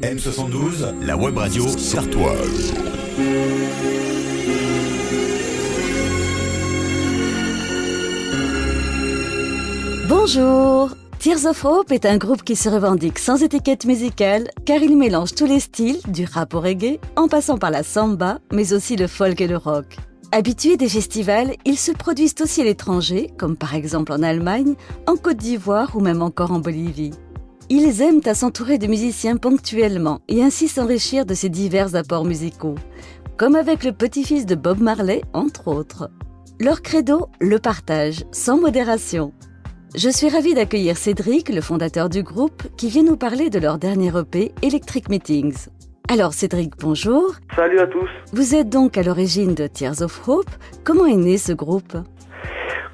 M72, la web radio sartoise. Bonjour! Tears of Hope est un groupe qui se revendique sans étiquette musicale car il mélange tous les styles, du rap au reggae, en passant par la samba, mais aussi le folk et le rock. Habitués des festivals, ils se produisent aussi à l'étranger, comme par exemple en Allemagne, en Côte d'Ivoire ou même encore en Bolivie. Ils aiment à s'entourer de musiciens ponctuellement et ainsi s'enrichir de ces divers apports musicaux, comme avec le petit-fils de Bob Marley, entre autres. Leur credo, le partage, sans modération. Je suis ravie d'accueillir Cédric, le fondateur du groupe, qui vient nous parler de leur dernier EP, Electric Meetings. Alors Cédric, bonjour. Salut à tous. Vous êtes donc à l'origine de Tears of Hope. Comment est né ce groupe ?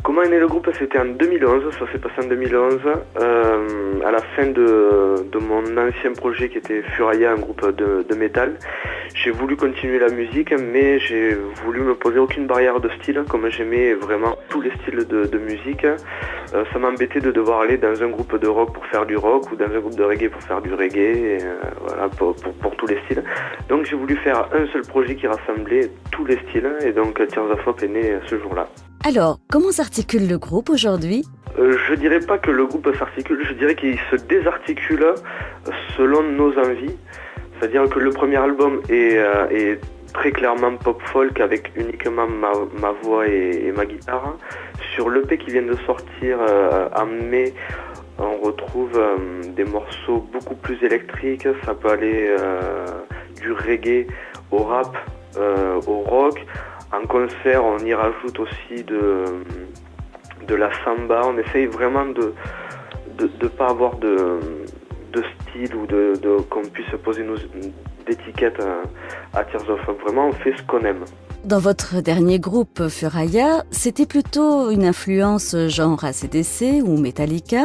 Comment est né le groupe? C'était en 2011, ça s'est passé en 2011, à la fin de mon ancien projet qui était Furaya, un groupe de métal. J'ai voulu continuer la musique, mais j'ai voulu me poser aucune barrière de style, comme j'aimais vraiment tous les styles de musique. Ça m'embêtait de devoir aller dans un groupe de rock pour faire du rock, ou dans un groupe de reggae pour faire du reggae, et, voilà, pour tous les styles. Donc j'ai voulu faire un seul projet qui rassemblait tous les styles, et donc Tears of Hope est né ce jour-là. Alors, comment s'articule le groupe aujourd'hui ? Je dirais pas que le groupe s'articule, je dirais qu'il se désarticule selon nos envies. C'est-à-dire que le premier album est très clairement pop-folk avec uniquement ma voix et ma guitare. Sur l'EP qui vient de sortir en mai, on retrouve des morceaux beaucoup plus électriques. Ça peut aller du reggae au rap, au rock. En concert, on y rajoute aussi de la samba. On essaye vraiment de pas avoir de style ou qu'on puisse poser d'étiquettes à Tears of Hope. Vraiment, on fait ce qu'on aime. Dans votre dernier groupe, Furaya, c'était plutôt une influence genre AC/DC ou Metallica,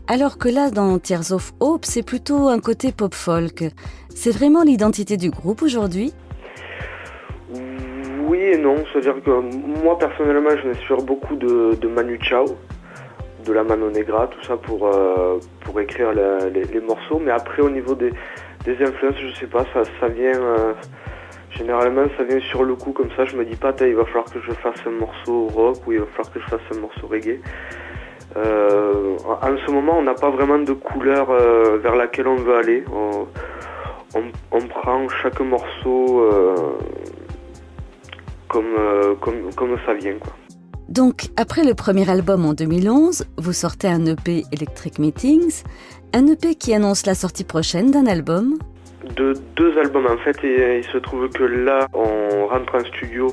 alors que là, dans Tears of Hope, c'est plutôt un côté pop-folk. C'est vraiment l'identité du groupe aujourd'hui ? Oui et non, c'est-à-dire que moi personnellement je m'inspire beaucoup de Manu Chao, de la Mano Negra, tout ça pour écrire les morceaux, mais après au niveau des influences, je sais pas, ça vient généralement ça vient sur le coup comme ça, je me dis pas il va falloir que je fasse un morceau rock ou il va falloir que je fasse un morceau reggae. En ce moment on n'a pas vraiment de couleur vers laquelle on veut aller, on prend chaque morceau comme ça vient, quoi. Donc, après le premier album en 2011, vous sortez un EP Electric Meetings, un EP qui annonce la sortie prochaine d'un album. De deux albums en fait, et il se trouve que là, on rentre en studio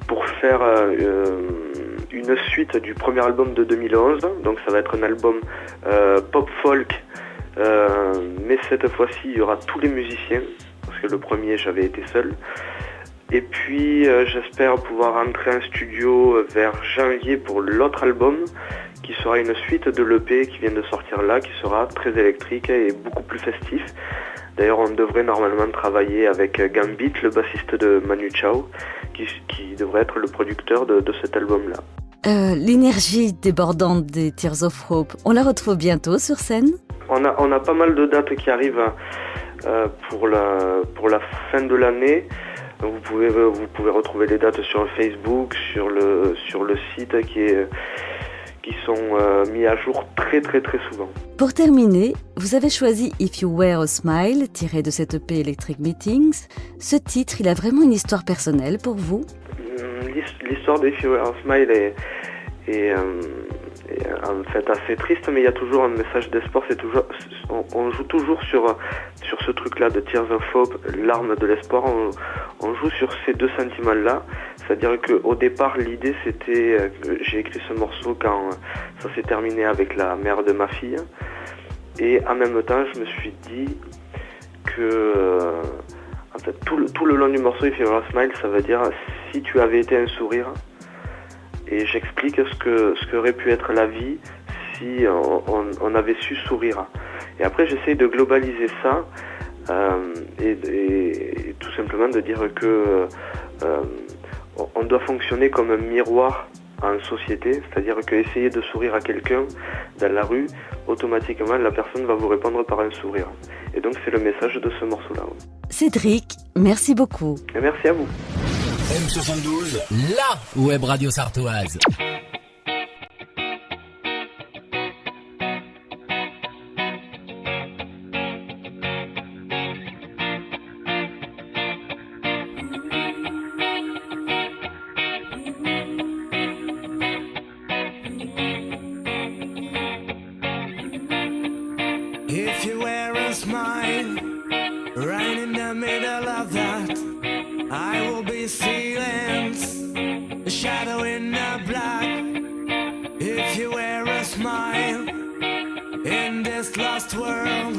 pour faire une suite du premier album de 2011, donc ça va être un album pop-folk, mais cette fois-ci, il y aura tous les musiciens, parce que le premier, j'avais été seul. Et puis j'espère pouvoir rentrer en studio vers janvier pour l'autre album qui sera une suite de l'EP qui vient de sortir là, qui sera très électrique et beaucoup plus festif. D'ailleurs on devrait normalement travailler avec Gambit, le bassiste de Manu Chao, qui devrait être le producteur de cet album-là. L'énergie débordante des Tears of Hope, on la retrouve bientôt sur scène ? On a pas mal de dates qui arrivent pour la fin de l'année. Vous pouvez retrouver les dates sur Facebook, sur le site qui sont mis à jour très très très souvent. Pour terminer, vous avez choisi If You Were a Smile, tiré de cette EP Electric Meetings. Ce titre, il a vraiment une histoire personnelle pour vous ? L'histoire d'If You Were a Smile est en fait assez triste, mais il y a toujours un message d'espoir. On joue toujours sur ce truc-là de Tears of Hope, l'arme de l'espoir. On joue sur ces deux sentiments-là. C'est-à-dire qu'au départ, l'idée c'était que j'ai écrit ce morceau quand ça s'est terminé avec la mère de ma fille. Et en même temps, je me suis dit que en fait, tout le long du morceau If You Were a Smile, ça veut dire si tu avais été un sourire. Et j'explique ce qu'aurait pu être la vie si on avait su sourire. Et après, j'essaye de globaliser ça et tout simplement de dire que on doit fonctionner comme un miroir en société, c'est-à-dire que essayer de sourire à quelqu'un dans la rue, automatiquement la personne va vous répondre par un sourire. Et donc c'est le message de ce morceau-là. Cédric, merci beaucoup. Et merci à vous. M72, la web radio sartoise. If you wear a smile right in the middle of that, I will be silence, a shadow in the black. If you wear a smile in this lost world,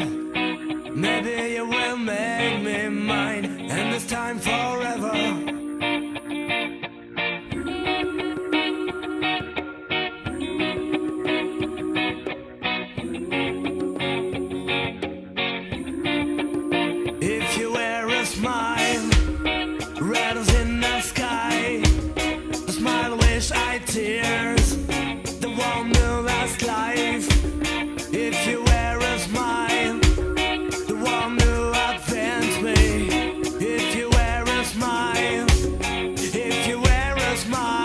maybe you will make me mine, and this time forever. Tears, the one who last life. If you wear a smile, the one who advanced me. If you wear a smile, if you wear a smile.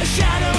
Shadow